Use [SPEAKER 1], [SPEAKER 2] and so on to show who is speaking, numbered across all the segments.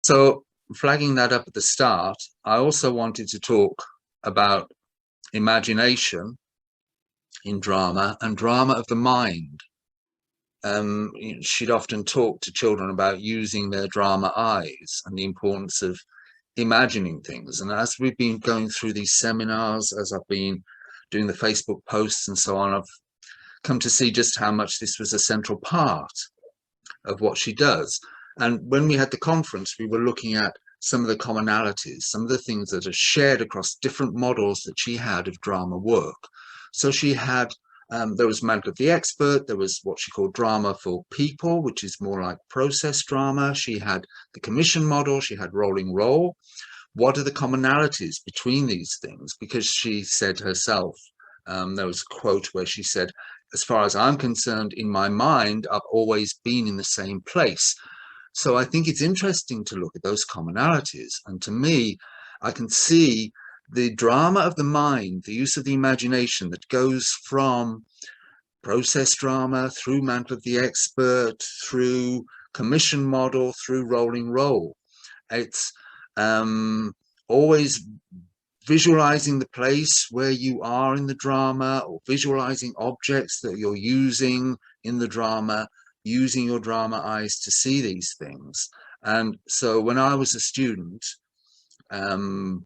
[SPEAKER 1] So flagging that up at the start, I also wanted to talk about imagination in drama and drama of the mind. She'd often talk to children about using their drama eyes and the importance of imagining things. And as we've been going through these seminars, as I've been doing the Facebook posts and so on, I've come to see just how much this was a central part of what she does. And when we had the conference, we were looking at some of the commonalities, some of the things that are shared across different models that she had of drama work. So she had, there was Mantle of the Expert, there was what she called drama for people, which is more like process drama. She had the commission model, she had rolling role. What are the commonalities between these things? Because she said herself, there was a quote where she said, as far as I'm concerned, in my mind, I've always been in the same place. So I think it's interesting to look at those commonalities. And to me, I can see the drama of the mind, the use of the imagination that goes from process drama through Mantle of the Expert, through commission model, through rolling role. It's always visualizing the place where you are in the drama, or visualizing objects that you're using in the drama, using your drama eyes to see these things. And so when I was a student,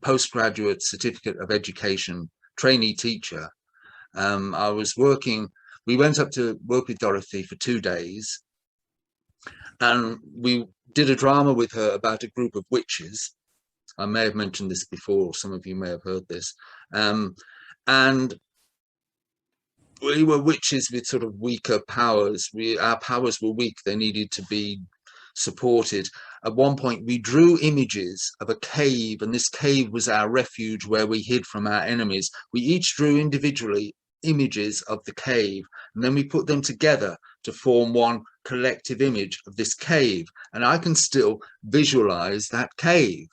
[SPEAKER 1] postgraduate certificate of education, trainee teacher, I was working, we went up to work with Dorothy for 2 days, and we did a drama with her about a group of witches. I may have mentioned this before, some of you may have heard this. And we were witches with sort of weaker powers. Our powers were weak, they needed to be supported. At one point, we drew images of a cave, and this cave was our refuge where we hid from our enemies. We each drew individually images of the cave, and then we put them together to form one collective image of this cave. And I can still visualize that cave,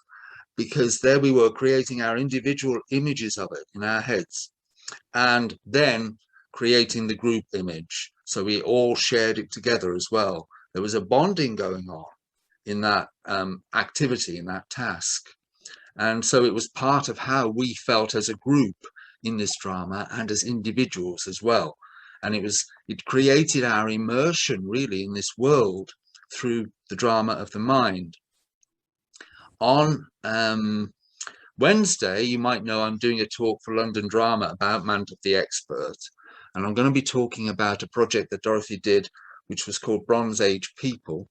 [SPEAKER 1] because there we were creating our individual images of it in our heads, and then creating the group image. So we all shared it together as well. There was a bonding going on in that activity, in that task. And so it was part of how we felt as a group in this drama and as individuals as well. And it created our immersion really in this world through the drama of the mind. On Wednesday, you might know I'm doing a talk for London Drama about Mantle of the Expert. And I'm going to be talking about a project that Dorothy did, which was called Bronze Age People.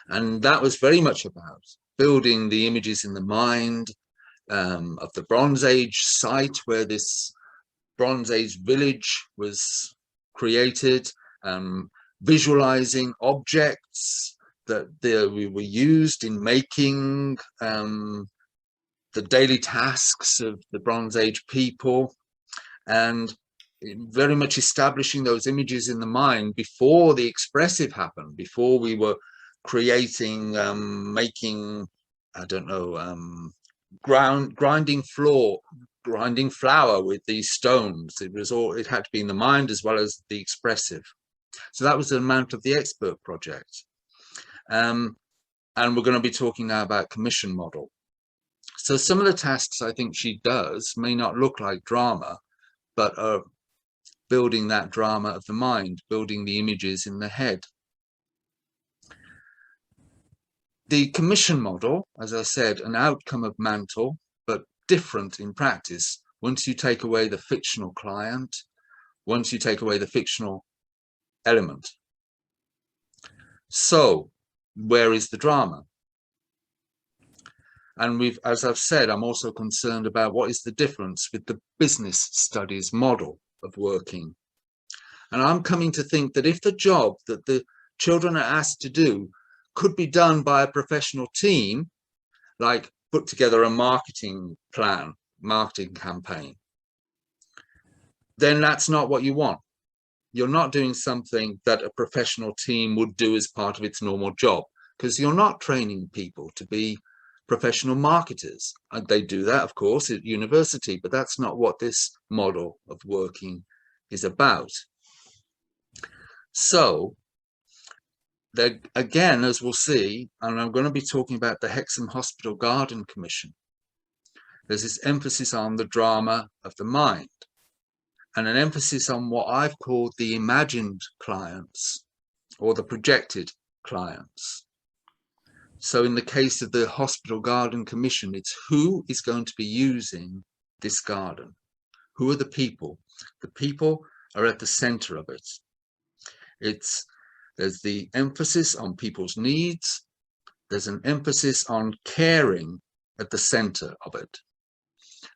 [SPEAKER 1] And that was very much about building the images in the mind of the Bronze Age site where this Bronze Age village was created, visualizing objects that we were used in making the daily tasks of the Bronze Age people, and very much establishing those images in the mind before the expressive happened, before we were creating, making, I don't know, grinding flour with these stones. It had to be in the mind as well as the expressive. So that was the Mantle of the Expert project. And we're going to be talking now about commission model. So some of the tasks I think she does may not look like drama, but are building that drama of the mind, building the images in the head. The commission model, as I said, an outcome of Mantle, but different in practice. Once you take away the fictional client, once you take away the fictional element. So where is the drama? And as I've said, I'm also concerned about what is the difference with the business studies model of working. And I'm coming to think that if the job that the children are asked to do could be done by a professional team, like put together a marketing plan, marketing campaign, then that's not what you want. You're not doing something that a professional team would do as part of its normal job, because you're not training people to be professional marketers. And they do that, of course, at university, but that's not what this model of working is about. So there, again, as we'll see, and I'm going to be talking about the Hexham Hospital Garden Commission, there's this emphasis on the drama of the mind and an emphasis on what I've called the imagined clients or the projected clients. So in the case of the Hospital Garden Commission, it's who is going to be using this garden? Who are the people? The people are at the center of it. There's the emphasis on people's needs. There's an emphasis on caring at the center of it.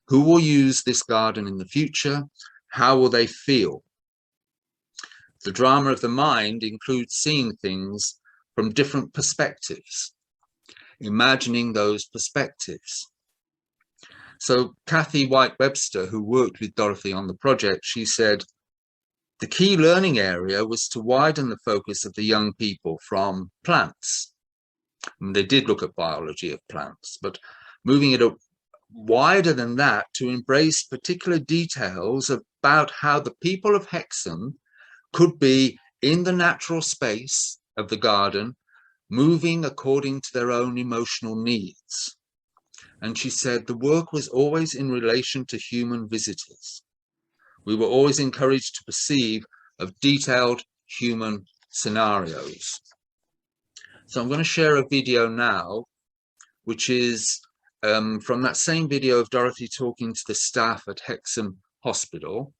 [SPEAKER 1] Who will use this garden in the future? How will they feel? The drama of the mind includes seeing things from different perspectives, imagining those perspectives. So Kathy White-Webster, who worked with Dorothy on the project, she said, the key learning area was to widen the focus of the young people from plants. And they did look at biology of plants, but moving it up wider than that to embrace particular details about how the people of Hexham could be in the natural space of the garden, moving according to their own emotional needs. And she said the work was always in relation to human visitors. We were always encouraged to perceive of detailed human scenarios. So I'm going to share a video now, which is from that same video of Dorothy talking to the staff at Hexham Hospital.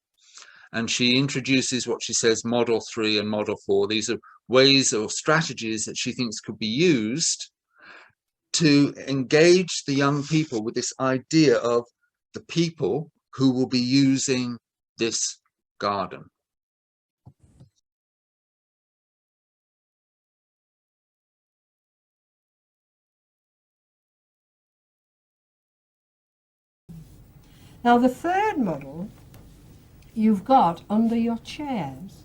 [SPEAKER 1] And she introduces what she says Model 3 and Model 4. These are ways or strategies that she thinks could be used to engage the young people with this idea of the people who will be using this garden.
[SPEAKER 2] Now the third model you've got under your chairs.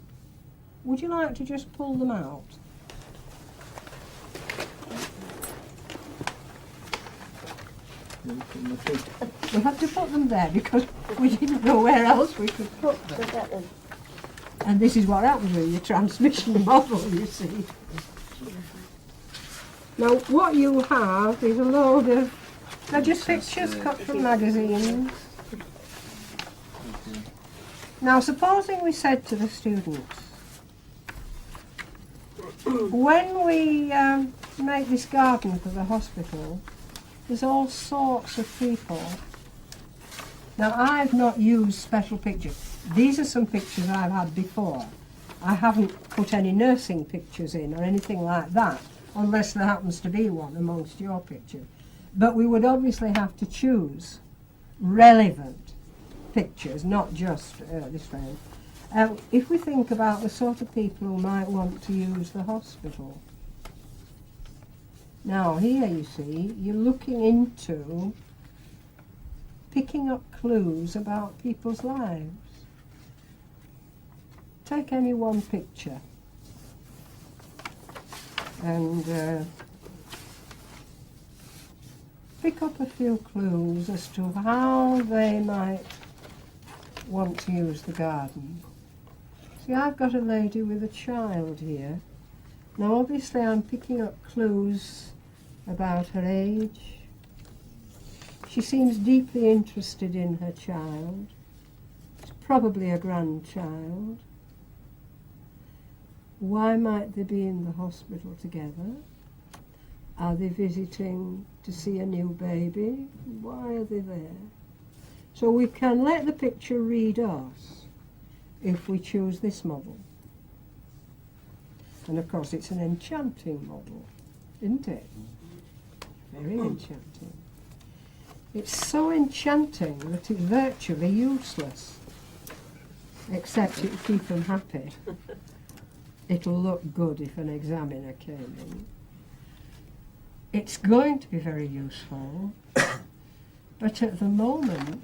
[SPEAKER 2] Would you like to just pull them out? We had to put them there because we didn't know where else we could put them. And this is what happens with your transmission model, you see. Now what you have is a load of, they're just pictures cut from magazines. Now supposing we said to the students, when we make this garden for the hospital, there's all sorts of people. Now I've not used special pictures. These are some pictures I've had before. I haven't put any nursing pictures in or anything like that, unless there happens to be one amongst your pictures. But we would obviously have to choose relevant pictures, not just this one. If we think about the sort of people who might want to use the hospital. Now here you see, you're looking into picking up clues about people's lives. Take any one picture and pick up a few clues as to how they might want to use the garden. See, I've got a lady with a child here. Now obviously I'm picking up clues about her age. She seems deeply interested in her child. It's probably a grandchild. Why might they be in the hospital together? Are they visiting to see a new baby? Why are they there? So we can let the picture read us if we choose this model. And of course it's an enchanting model, isn't it? Very enchanting. It's so enchanting that it's virtually useless, except it'll keep them happy. It'll look good if an examiner came in. It's going to be very useful, but at the moment,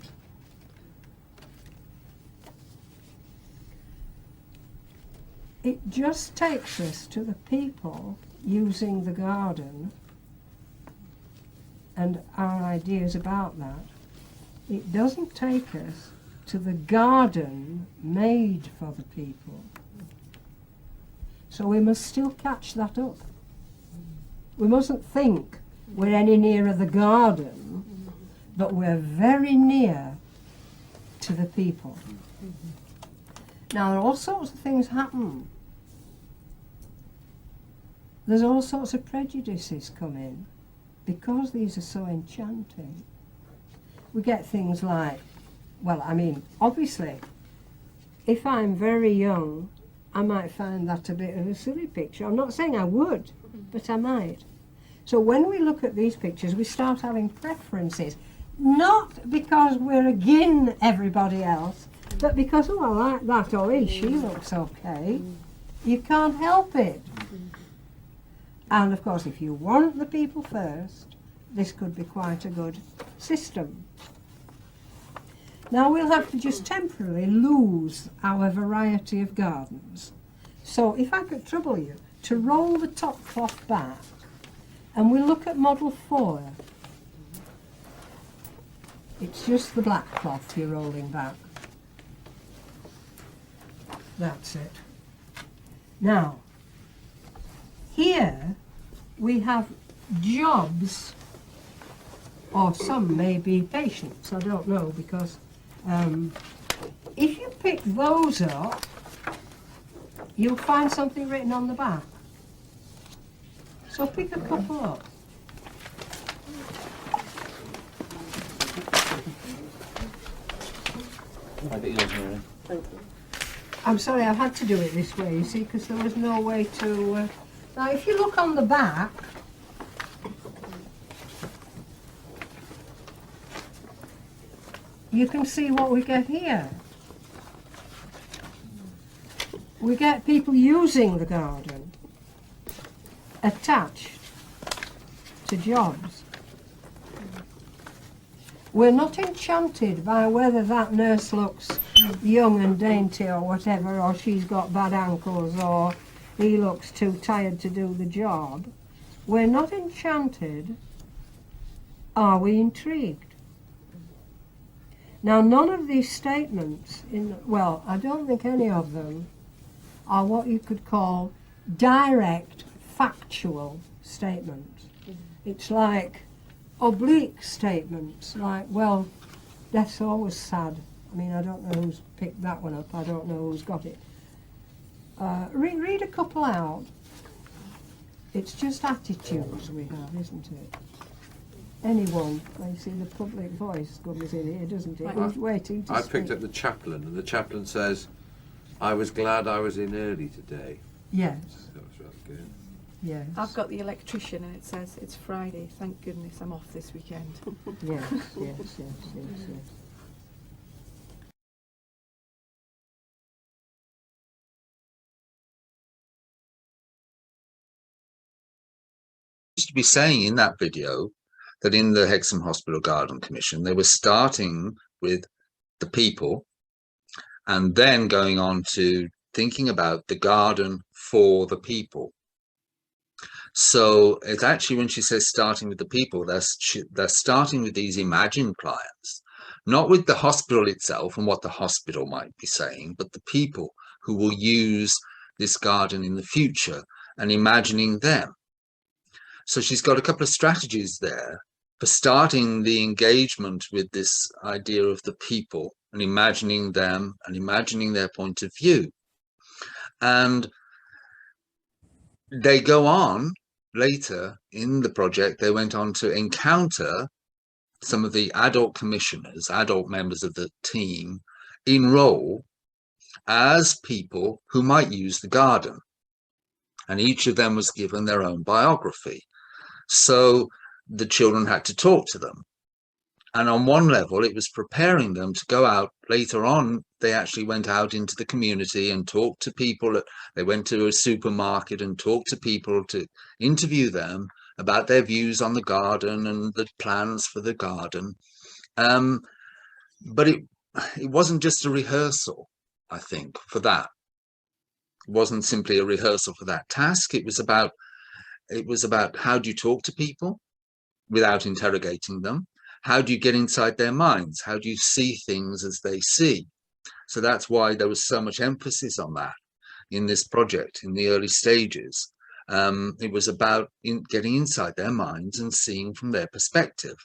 [SPEAKER 2] it just takes us to the people using the garden and our ideas about that. It doesn't take us to the garden made for the people. So we must still catch that up. We mustn't think we're any nearer the garden, but we're very near to the people. Now, all sorts of things happen. There's all sorts of prejudices come in because these are so enchanting. We get things like, well, I mean, obviously, if I'm very young, I might find that a bit of a silly picture. I'm not saying I would, but I might. So when we look at these pictures, we start having preferences, not because we're against everybody else, but because, oh, I like that, or she looks okay. You can't help it. And of course, if you want the people first, this could be quite a good system. Now we'll have to just temporarily lose our variety of gardens. So if I could trouble you to roll the top cloth back, and we'll look at model 4. It's just the black cloth you're rolling back. That's it. Now, here we have jobs, or some may be patients, I don't know, because if you pick those up, you'll find something written on the back. So pick a couple up.
[SPEAKER 1] I think yours, Mary.
[SPEAKER 3] Thank you.
[SPEAKER 2] I'm sorry, I've had to do it this way, you see, because there was no way to... Now, if you look on the back, you can see what we get here. We get people using the garden, attached to jobs. We're not enchanted by whether that nurse looks young and dainty or whatever, or she's got bad ankles, or he looks too tired to do the job. We're not enchanted. Are we intrigued? Now, none of these statements, well, I don't think any of them are what you could call direct, factual statements. It's like oblique statements, like, well, death's always sad. I mean, I don't know who's picked that one up. I don't know who's got it. Read a couple out. It's just attitudes we have, isn't it? Anyone, I see the public voice comes in here, doesn't it? Who's waiting to
[SPEAKER 4] I
[SPEAKER 2] speak?
[SPEAKER 4] picked up the chaplain, and the chaplain says, I was glad I was in early today.
[SPEAKER 2] Yes,
[SPEAKER 4] That was rather good.
[SPEAKER 2] yes.
[SPEAKER 3] I've got the electrician and it says it's Friday. Thank goodness I'm off this weekend.
[SPEAKER 2] Yes, yes, yes, yes, yes.
[SPEAKER 1] To be saying in that video that in the Hexham Hospital Garden Commission, they were starting with the people and then going on to thinking about the garden for the people. So it's actually, when she says starting with the people, they're starting with these imagined clients, not with the hospital itself and what the hospital might be saying, but the people who will use this garden in the future and imagining them. So she's got a couple of strategies there for starting the engagement with this idea of the people and imagining them and imagining their point of view. And they go on later in the project, they went on to encounter some of the adult commissioners, adult members of the team, in role as people who might use the garden. And each of them was given their own biography. So the children had to talk to them. And on one level, it was preparing them to go out later on. They actually went out into the community and talked to people. They went to a supermarket and talked to people to interview them about their views on the garden and the plans for the garden. But it wasn't just a rehearsal, I think, for that. It wasn't simply a rehearsal for that task. It was about how do you talk to people without interrogating them? How do you get inside their minds? How do you see things as they see? So that's why there was so much emphasis on that, in this project in the early stages. It was about getting inside their minds and seeing from their perspective.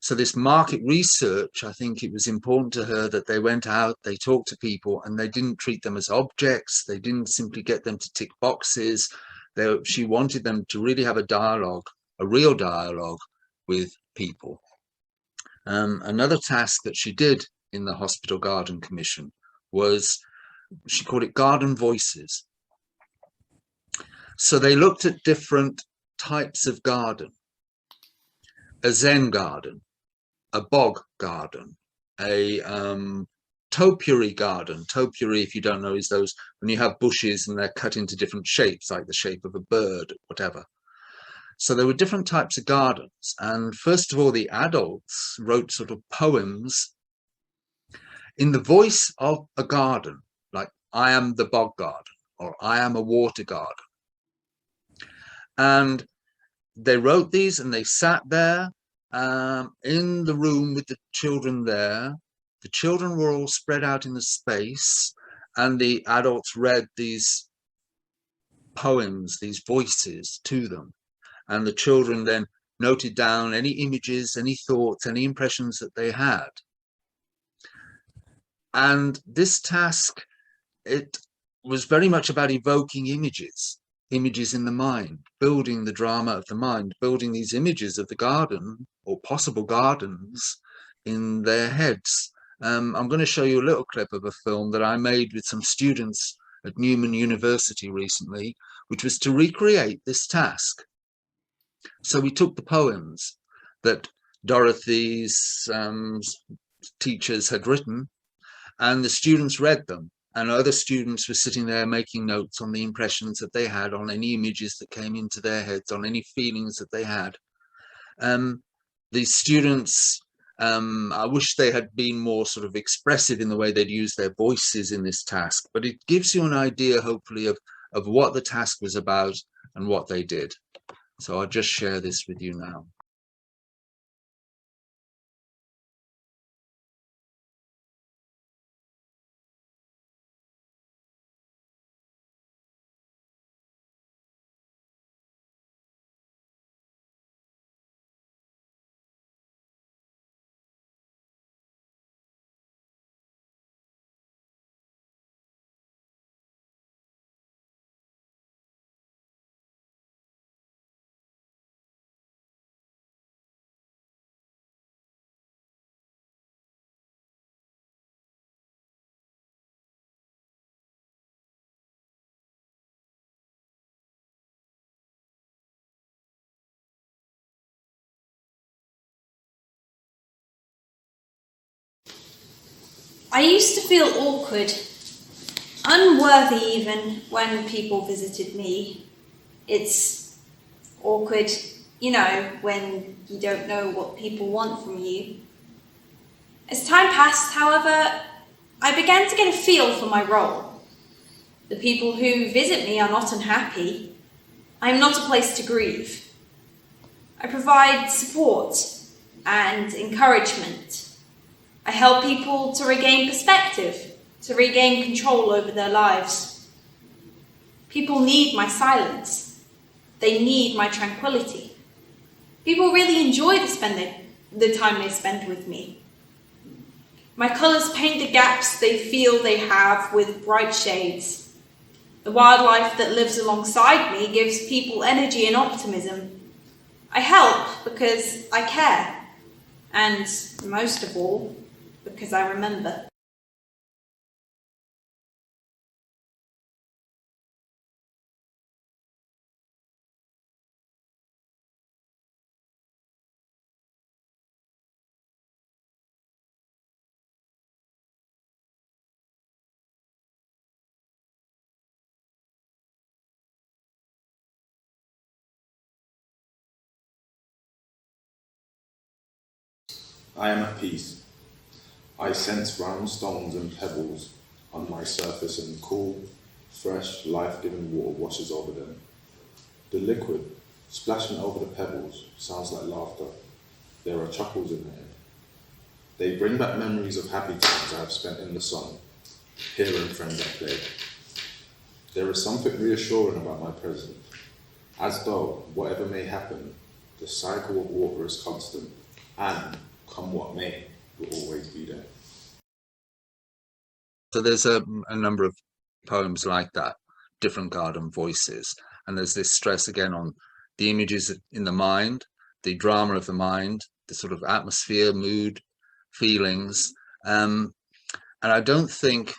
[SPEAKER 1] So this market research, I think it was important to her that they went out, they talked to people, and they didn't treat them as objects. They didn't simply get them to tick boxes. She wanted them to really have a dialogue, a real dialogue with people. Another task that she did in the Hospital Garden Commission was, she called it Garden Voices. So they looked at different types of garden: a Zen garden, a bog garden, a topiary garden. Topiary, if you don't know, is those when you have bushes and they're cut into different shapes, like the shape of a bird, whatever. So there were different types of gardens. And first of all, the adults wrote sort of poems in the voice of a garden, like I am the bog garden, or I am a water garden. And they wrote these and they sat there in the room with the children there. The children were all spread out in the space, and the adults read these poems, these voices to them. And the children then noted down any images, any thoughts, any impressions that they had. And this task, it was very much about evoking images in the mind, building the drama of the mind, building these images of the garden or possible gardens in their heads. I'm going to show you a little clip of a film that I made with some students at Newman University recently, which was to recreate this task. So we took the poems that Dorothy's teachers had written, and the students read them, and other students were sitting there making notes on the impressions that they had, on any images that came into their heads, on any feelings that they had. These students, I wish they had been more sort of expressive in the way they'd use their voices in this task, but it gives you an idea, hopefully, of what the task was about and what they did. So I'll just share this with you now.
[SPEAKER 5] I used to feel awkward, unworthy even, when people visited me. It's awkward, you know, when you don't know what people want from you. As time passed, however, I began to get a feel for my role. The people who visit me are not unhappy. I am not a place to grieve. I provide support and encouragement. I help people to regain perspective, to regain control over their lives. People need my silence. They need my tranquility. People really enjoy the time they spend with me. My colours paint the gaps they feel they have with bright shades. The wildlife that lives alongside me gives people energy and optimism. I help because I care, and most of all, because I remember.
[SPEAKER 6] I am at peace. I sense round stones and pebbles on my surface, and cool, fresh, life-giving water washes over them. The liquid splashing over the pebbles sounds like laughter. There are chuckles in the air. They bring back memories of happy times I have spent in the sun, hearing friends at play. There is something reassuring about my present, as though, whatever may happen, the cycle of water is constant, and, come what may, will always be there.
[SPEAKER 1] So there's a number of poems like that, different garden voices, and there's this stress again on the images in the mind, the drama of the mind, the sort of atmosphere, mood, feelings, and I don't think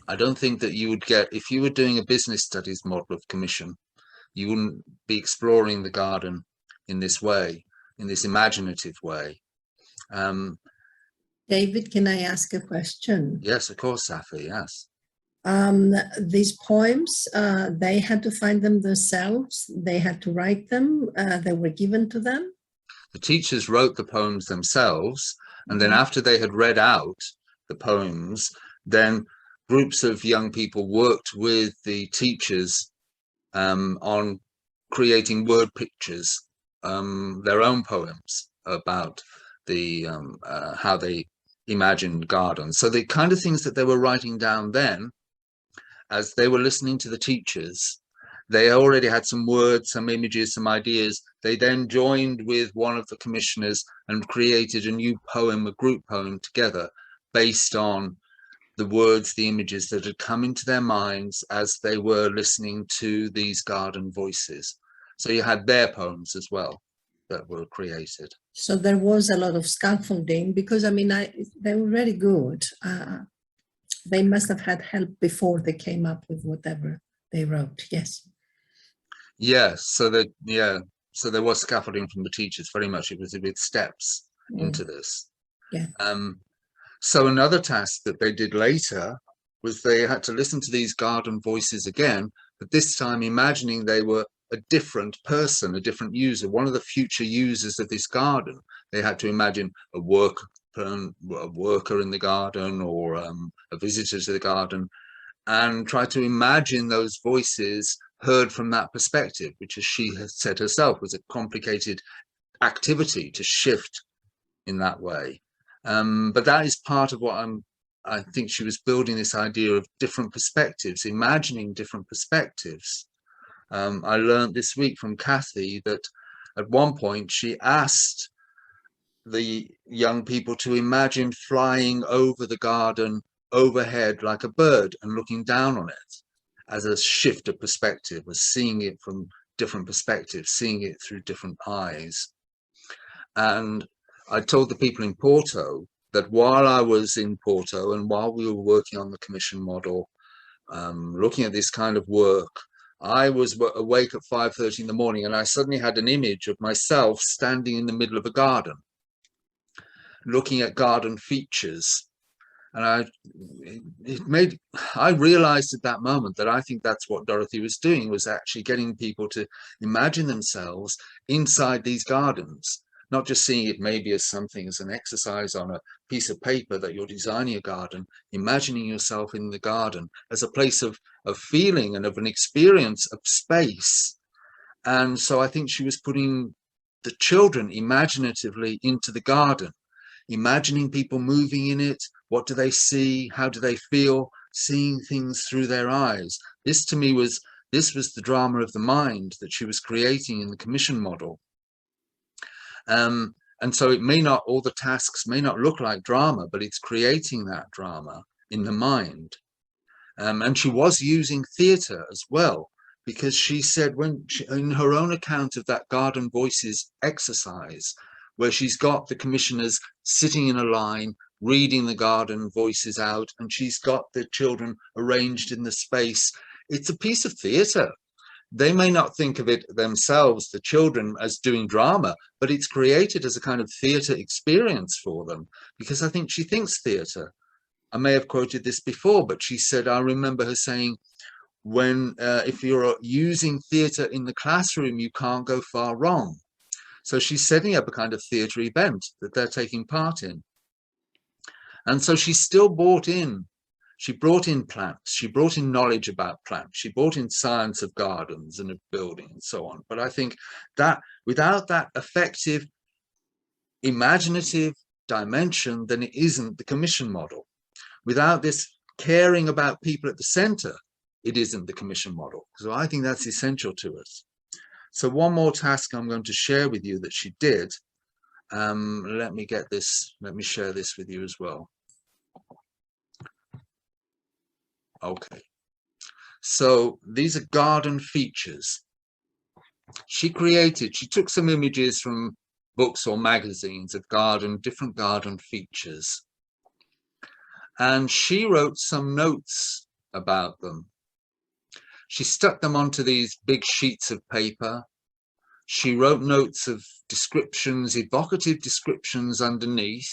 [SPEAKER 1] that you would get, if you were doing a business studies model of commission, you wouldn't be exploring the garden in this way, in this imaginative way.
[SPEAKER 7] David, can I ask a question?
[SPEAKER 1] Yes, of course, Safi, yes.
[SPEAKER 7] These poems, they had to find them themselves, they had to write them, they were given to them?
[SPEAKER 1] The teachers wrote the poems themselves, and then after they had read out the poems, then groups of young people worked with the teachers on creating word pictures, their own poems about the how they imagined gardens. So the kind of things that they were writing down then, as they were listening to the teachers, they already had some words, some images, some ideas. They then joined with one of the commissioners and created a new poem, a group poem together, based on the words, the images that had come into their minds as they were listening to these garden voices. So you had their poems as well that were created.
[SPEAKER 7] So there was a lot of scaffolding, because I mean, they were very good. They must have had help before they came up with whatever they wrote. Yes.
[SPEAKER 1] Yes, so that, yeah, so there was scaffolding from the teachers. Very much it was with steps into this.
[SPEAKER 7] Yeah.
[SPEAKER 1] So another task that they did later was they had to listen to these garden voices again, but this time imagining they were a different person, a different user, one of the future users of this garden. They had to imagine a worker in the garden, or a visitor to the garden, and try to imagine those voices heard from that perspective, which, as she has said herself, was a complicated activity to shift in that way. But that is part of what I think she was building, this idea of different perspectives, imagining different perspectives. I learned this week from Kathy that at one point she asked the young people to imagine flying over the garden overhead like a bird and looking down on it, as a shift of perspective, as seeing it from different perspectives, seeing it through different eyes. And I told the people in Porto that while I was in Porto and while we were working on the commission model, looking at this kind of work, I was awake at 5:30 in the morning, and I suddenly had an image of myself standing in the middle of a garden, looking at garden features. And I realized at that moment that I think that's what Dorothy was doing, was actually getting people to imagine themselves inside these gardens, not just seeing it maybe as something, as an exercise on a piece of paper that you're designing a garden, imagining yourself in the garden as a place of feeling and of an experience of space. And so I think she was putting the children imaginatively into the garden, imagining people moving in it. What do they see? How do they feel? Seeing things through their eyes. This to me was the drama of the mind that she was creating in the commission model. And so it may not, all the tasks may not look like drama, but it's creating that drama in the mind. And she was using theatre as well, because she said, in her own account of that Garden Voices exercise, where she's got the commissioners sitting in a line, reading the garden voices out, and she's got the children arranged in the space. It's a piece of theatre. They may not think of it themselves, the children, as doing drama, but it's created as a kind of theatre experience for them, because I think she thinks theatre. I may have quoted this before, but she said, I remember her saying, if you're using theatre in the classroom, you can't go far wrong. So she's setting up a kind of theatre event that they're taking part in. And so she still brought in plants, she brought in knowledge about plants, she brought in science of gardens and of building and so on. But I think that without that effective, imaginative dimension, then it isn't the commission model. Without this caring about people at the center, it isn't the commission model. So I think that's essential to us. So one more task I'm going to share with you that she did. Let me get this, let me share this with you as well. Okay, so these are garden features. She took some images from books or magazines of different garden features. And she wrote some notes about them. She stuck them onto these big sheets of paper. She wrote notes of descriptions, evocative descriptions underneath.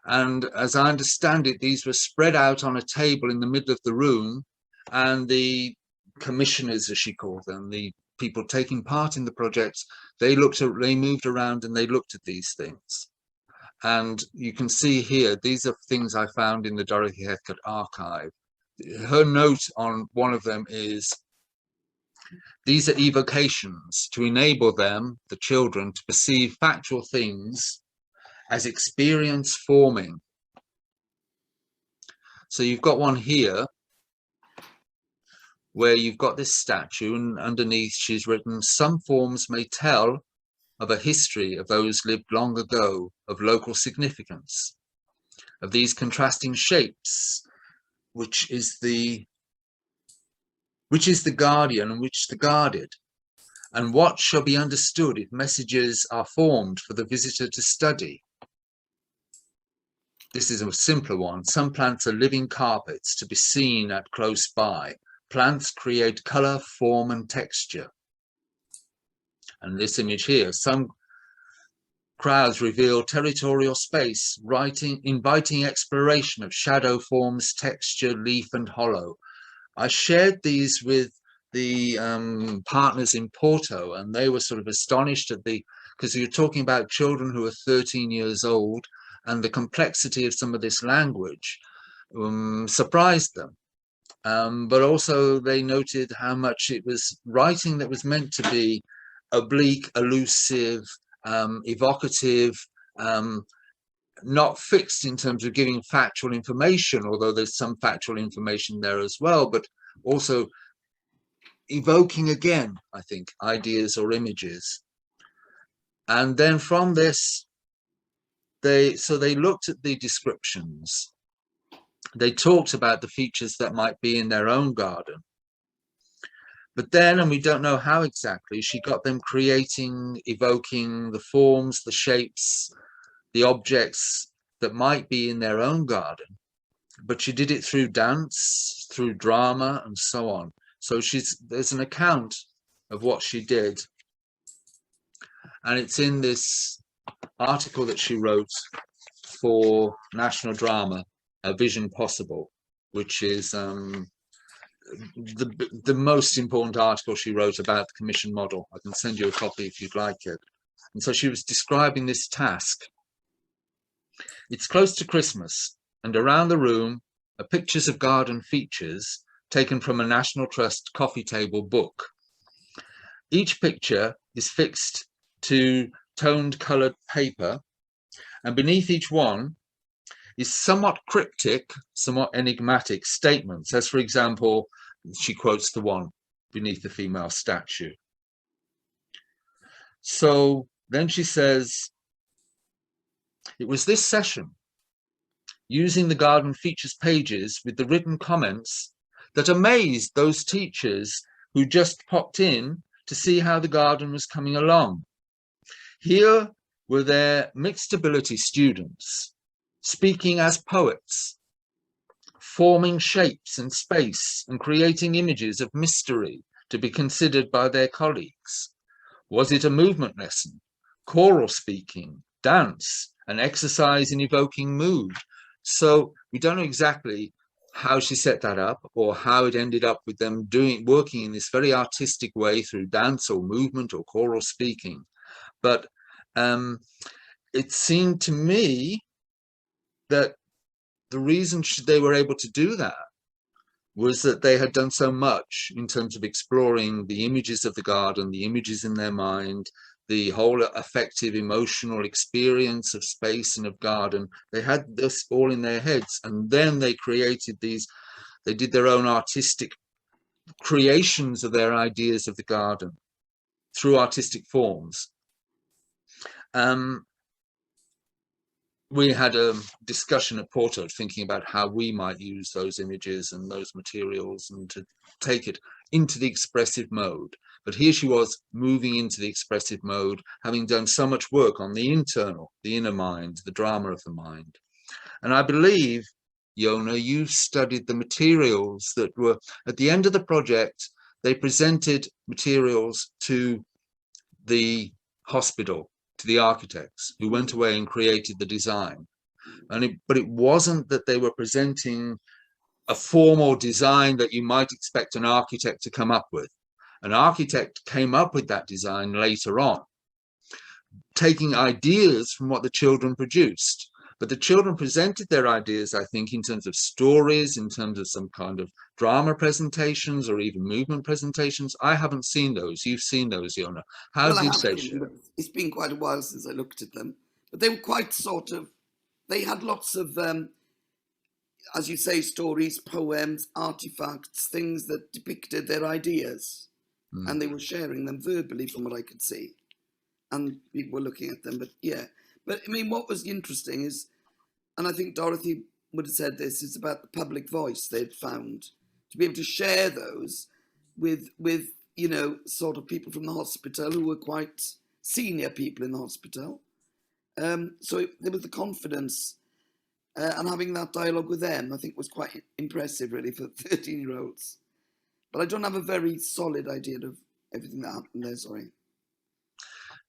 [SPEAKER 1] And as I understand it, these were spread out on a table in the middle of the room, and the commissioners, as she called them, the people taking part in the project, they moved around and they looked at these things. And you can see here, these are things I found in the Dorothy Heathcote archive. Her note on one of them is, these are evocations to enable them, the children, to perceive factual things as experience forming. So you've got one here where you've got this statue, and underneath she's written, some forms may tell of a history of those lived long ago, of local significance, of these contrasting shapes, which is the guardian and which the guarded, and what shall be understood if messages are formed for the visitor to study. This is a simpler one. Some plants are living carpets to be seen at close by. Plants create color, form, and texture. And this image here, some crowds reveal territorial space, inviting exploration of shadow forms, texture, leaf, and hollow. I shared these with the partners in Porto, and they were sort of astonished at because you're talking about children who are 13 years old, and the complexity of some of this language surprised them. But also they noted how much it was writing that was meant to be oblique, elusive, evocative, not fixed in terms of giving factual information, although there's some factual information there as well, but also evoking, again, I think, ideas or images. And then from this, they looked at the descriptions. They talked about the features that might be in their own garden. But then, and we don't know how exactly, she got them creating, evoking the forms, the shapes, the objects that might be in their own garden. But she did it through dance, through drama, and so on. So there's an account of what she did. And it's in this article that she wrote for National Drama, A Vision Possible, which is the most important article she wrote about the commission model. I can send you a copy if you'd like it. And so she was describing this task. It's close to Christmas, and around the room are pictures of garden features taken from a National Trust coffee table book. Each picture is fixed to toned coloured paper, and beneath each one is somewhat cryptic, somewhat enigmatic statements, as for example, she quotes the one beneath the female statue. So then she says, it was this session, using the garden features pages with the written comments, that amazed those teachers who just popped in to see how the garden was coming along. Here were their mixed ability students, speaking as poets, forming shapes and space and creating images of mystery to be considered by their colleagues. Was it a movement lesson, choral speaking, dance, an exercise in evoking mood? So we don't know exactly how she set that up or how it ended up with them working in this very artistic way through dance or movement or choral speaking. But it seemed to me that the reason they were able to do that was that they had done so much in terms of exploring the images of the garden, the images in their mind, the whole affective, emotional experience of space and of garden. They had this all in their heads, and then they created these They did their own artistic creations of their ideas of the garden through artistic forms. We had a discussion at Porto thinking about how we might use those images and those materials and to take it into the expressive mode. But here she was moving into the expressive mode, having done so much work on the internal, the inner mind, the drama of the mind. And I believe, Yona, you studied the materials that were at the end of the project. They presented materials to the hospital, to the architects who went away and created the design. But it wasn't that they were presenting a formal design that you might expect an architect to come up with. An architect came up with that design later on, taking ideas from what the children produced. But the children presented their ideas, I think, in terms of stories, in terms of some kind of drama presentations or even movement presentations. I haven't seen those. You've seen those, Yona. How
[SPEAKER 8] Well, I
[SPEAKER 1] did
[SPEAKER 8] have
[SPEAKER 1] they
[SPEAKER 8] seen them,
[SPEAKER 1] show?
[SPEAKER 8] but it's been quite a while since I looked at them. But they were quite sort of, they had lots of, as you say, stories, poems, artifacts, things that depicted their ideas. And they were sharing them verbally from what I could see. And people were looking at them, but yeah. But I mean, what was interesting is, and I think Dorothy would have said this, is about the public voice they'd found, to be able to share those with you know, sort of people from the hospital who were quite senior people in the hospital. So there was the confidence and having that dialogue with them, I think was quite impressive really for 13-year-olds. But I don't have a very solid idea of everything that happened there, sorry.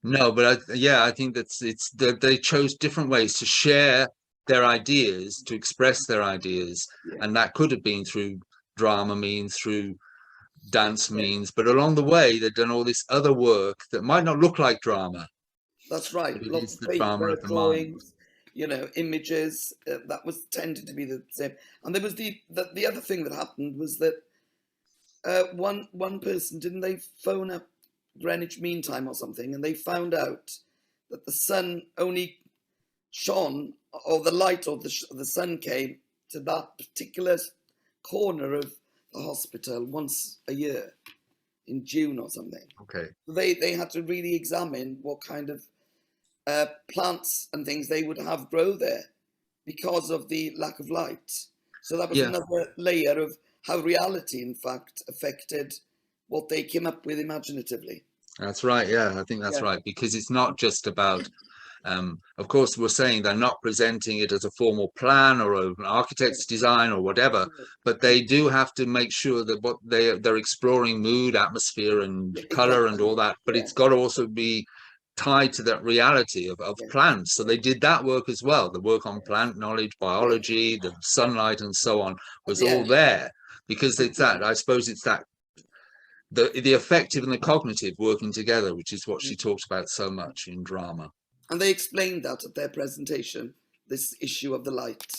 [SPEAKER 1] No, but I think they chose different ways to share their ideas, to express their ideas, and that could have been through drama means, through dance means, but along the way they've done all this other work that might not look like drama.
[SPEAKER 8] That's right.
[SPEAKER 1] But it
[SPEAKER 8] Lots
[SPEAKER 1] is
[SPEAKER 8] of
[SPEAKER 1] the drama
[SPEAKER 8] paper
[SPEAKER 1] of the mind.
[SPEAKER 8] drawings, you know, images. That was tended to be the same. And there was the other thing that happened was that one person, didn't they phone up Greenwich Mean Time or something, and they found out that the sun only shone, or the light of the sun came to that particular corner of the hospital once a year in June or something.
[SPEAKER 1] Okay.
[SPEAKER 8] They had to really examine what kind of plants and things they would have grow there because of the lack of light. So that was another layer of how reality, in fact, affected what they came up with imaginatively.
[SPEAKER 1] That's right. Yeah, I think that's right, because it's not just about, of course, we're saying they're not presenting it as a formal plan or an architect's design or whatever, but they do have to make sure that what they're exploring mood, atmosphere and color and all that, but it's got to also be tied to that reality of plants. So they did that work as well. The work on plant knowledge, biology, the sunlight and so on was all there, because it's that, I suppose it's that, the affective and the cognitive working together, which is what she talks about so much in drama.
[SPEAKER 8] And they explained that at their presentation, this issue of the light.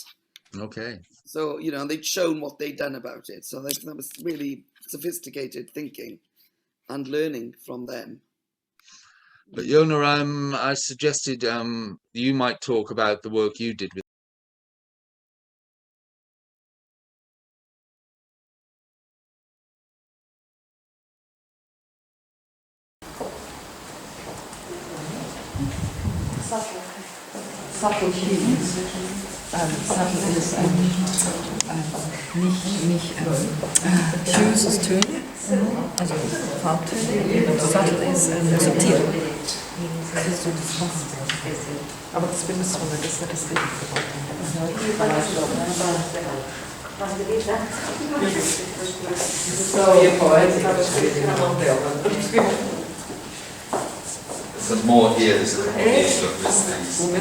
[SPEAKER 1] Okay.
[SPEAKER 8] So, you know, they'd shown what they'd done about it. So that was really sophisticated thinking and learning from them.
[SPEAKER 1] But Yona, I suggested you might talk about the work you did with.
[SPEAKER 9] Subtle cues. Subtle is nicht cues ist Töne, also Farbtöne. Subtle ist subtil. Das ist so das Fast. Aber das benutzt man, das ist das
[SPEAKER 1] There's more here, there's a couple of this things. Some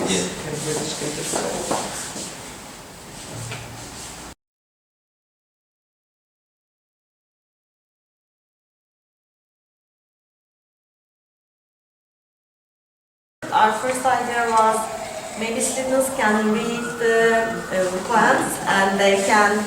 [SPEAKER 1] here.
[SPEAKER 10] Our first idea was maybe students can read the plans and they can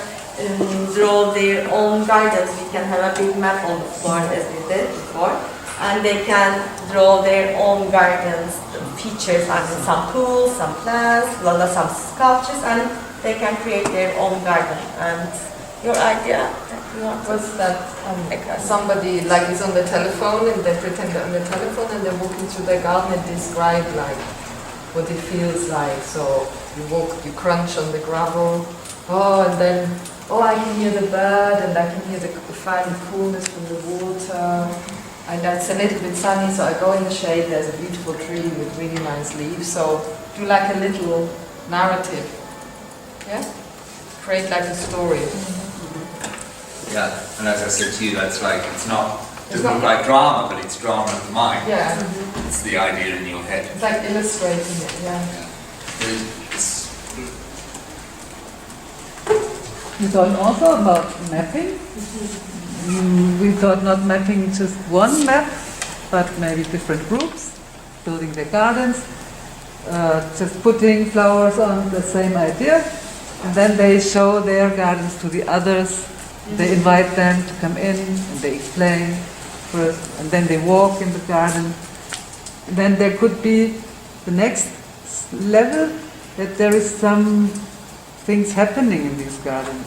[SPEAKER 10] draw their own gardens. We can have a big map on the floor as we did before. And they can draw their own gardens, features, and some pools, some plants, some sculptures, and they can create their own garden. And your idea that you want
[SPEAKER 9] Was that somebody like is on the telephone and they pretend they're on the telephone and they're walking through their garden and describe like what it feels like. So you walk, you crunch on the gravel, and then I can hear the bird and I can hear find the coolness from the water. And it's a little bit sunny, so I go in the shade. There's a beautiful tree with really nice leaves. So do like a little narrative, yeah. Create like a story.
[SPEAKER 11] Yeah, and as I said to you, that's like, it doesn't look like drama, but it's drama of the mind.
[SPEAKER 9] Yeah.
[SPEAKER 11] It's the idea in your head.
[SPEAKER 9] It's like illustrating it, yeah.
[SPEAKER 12] We thought also about mapping. We thought not mapping just one map, but maybe different groups, building their gardens, just putting flowers on the same idea, and then they show their gardens to the others. They invite them to come in, and they explain first, and then they walk in the garden. And then there could be the next level, that there is some things happening in these gardens.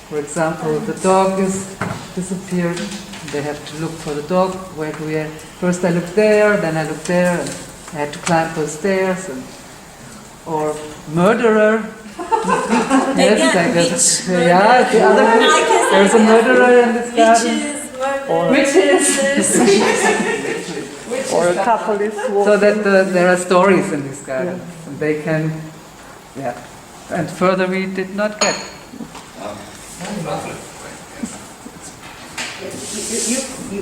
[SPEAKER 12] For example, the dog is disappeared. They have to look for the dog. Where do we? First I looked there, then I looked there, and I had to climb those stairs. Or murderer. Yes, like
[SPEAKER 10] witch,
[SPEAKER 12] yeah, the other one. There's a murderer in this garden. Witches. Or a couple is walking. So that there are stories in this garden. Yeah. And they can, and further we did not get.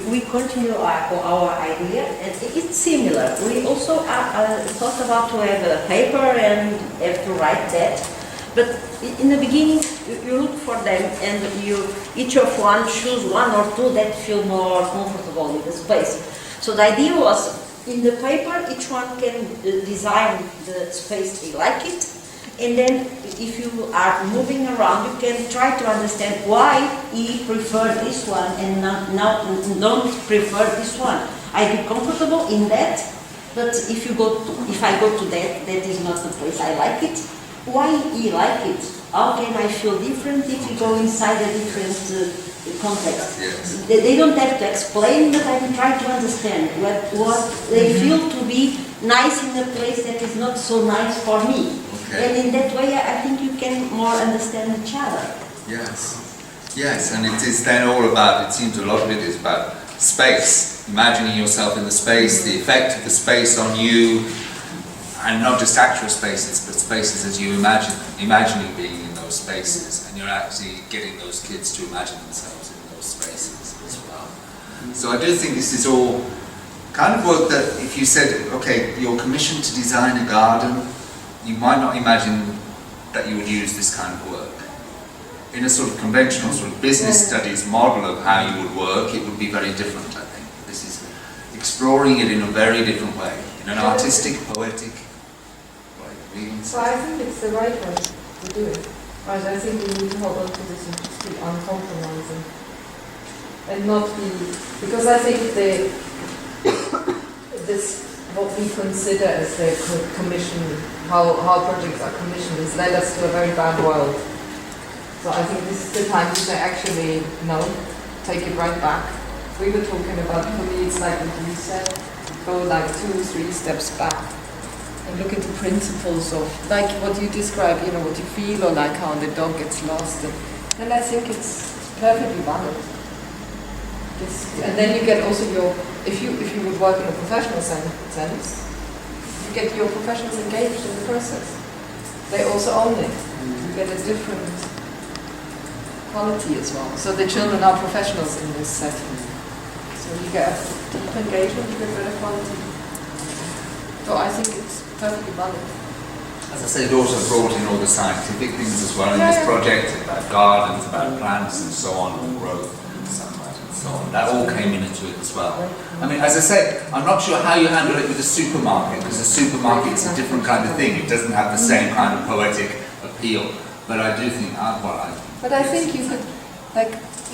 [SPEAKER 13] We continue our idea, and it's similar. We also thought about to have a paper and have to write that. But in the beginning, you look for them, and each of one choose one or two that feel more comfortable in the space. So the idea was, in the paper, each one can design the space they like it. And then if you are moving around, you can try to understand why he preferred this one and now don't prefer this one. I be comfortable in that, but if I go to that is not the place I like it. Why he like it? How can I feel different if you go inside a different context?
[SPEAKER 11] Yes.
[SPEAKER 13] They don't have to explain, but I can try to understand what they feel to be nice in a place that is not so nice for me. Okay. And in that way, I think you can more understand each other.
[SPEAKER 11] Yes, and it is then all about, it seems a lot of it is about space, imagining yourself in the space, the effect of the space on you, and not just actual spaces, but spaces as you imagining being in those spaces, and you're actually getting those kids to imagine themselves in those spaces as well. So I do think this is all kind of work that if you said, okay, you're commissioned to design a garden, you might not imagine that you would use this kind of work. In a sort of conventional sort of business studies model of how you would work, it would be very different, I think. This is exploring it in a very different way, in an artistic, poetic way.
[SPEAKER 9] So I think it's the right way to do it. Right, I think we need to hold on to this and just be uncompromising. And not be, because I think this what we consider as the commission, how projects are commissioned, has led us to a very bad world. So I think this is the time to say, actually, no, take it right back. We were talking about, for me, it's like what you said, go like 2-3 steps back and look into principles of, like what you describe, you know, what you feel, or like how the dog gets lost. And I think it's perfectly valid. And then you get also your, if you would work in a professional sense, you get your professionals engaged in the process. They also own it. You get a different quality as well. So the children are professionals in this setting. So you get a deep engagement, you get better quality. So I think it's perfectly valid.
[SPEAKER 11] As I say, it also brought in all the scientific things as well in this project, about gardens, about plants and so on, and growth and sunlight and so on. That all came into it as well. I mean, as I say, I'm not sure how you handle it with a supermarket, because a supermarket is a different kind of thing. It doesn't have the same kind of poetic appeal. But I do think,
[SPEAKER 9] But I think you could,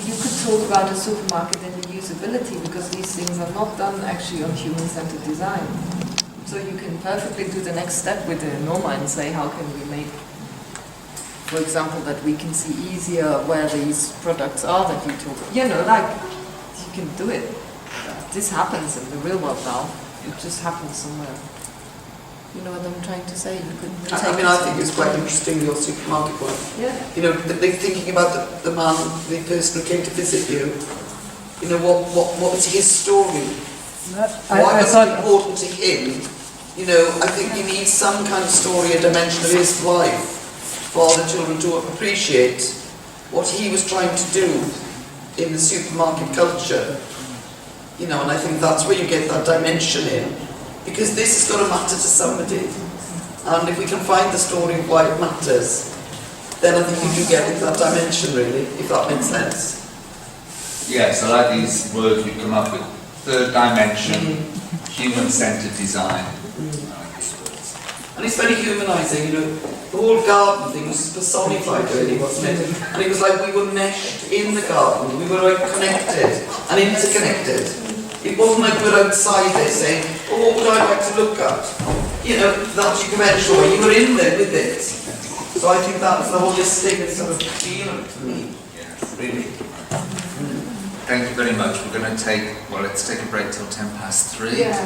[SPEAKER 9] you could talk about a supermarket and the usability, because these things are not done actually on human-centered design. So you can perfectly do the next step with the Norma and say, how can we make for example, that we can see easier where these products are that you talk. You know, like you can do it. This happens in the real world now. It just happens somewhere. You know what I'm trying to say? You could.
[SPEAKER 8] I mean, I think it's quite interesting your supermarket one.
[SPEAKER 9] Yeah.
[SPEAKER 8] You know, they're thinking about the man, the person who came to visit you. You know, what was his story? Why was it important to him? You know, I think he needs some kind of story, a dimension of his life for the children to appreciate what he was trying to do in the supermarket culture. You know, and I think that's where you get that dimension in, because this has got to matter to somebody. And if we can find the story of why it matters, then I think you do get into that dimension, really, if that makes sense.
[SPEAKER 11] Yes, I like these words we've come up with. Third dimension, human-centered design.
[SPEAKER 8] And it's very humanising, you know. The whole garden thing was personified, really, wasn't it? And it was like we were meshed in the garden. We were like connected and interconnected. It wasn't like we were outside there saying, oh, what would I like to look at? You know, that's your conventional way. You were in there with it. So I think that's the holistic sort of feeling to me.
[SPEAKER 11] Yes, really. Thank you very much. We're going to take, well, let's take a break till 3:10.
[SPEAKER 3] Yeah.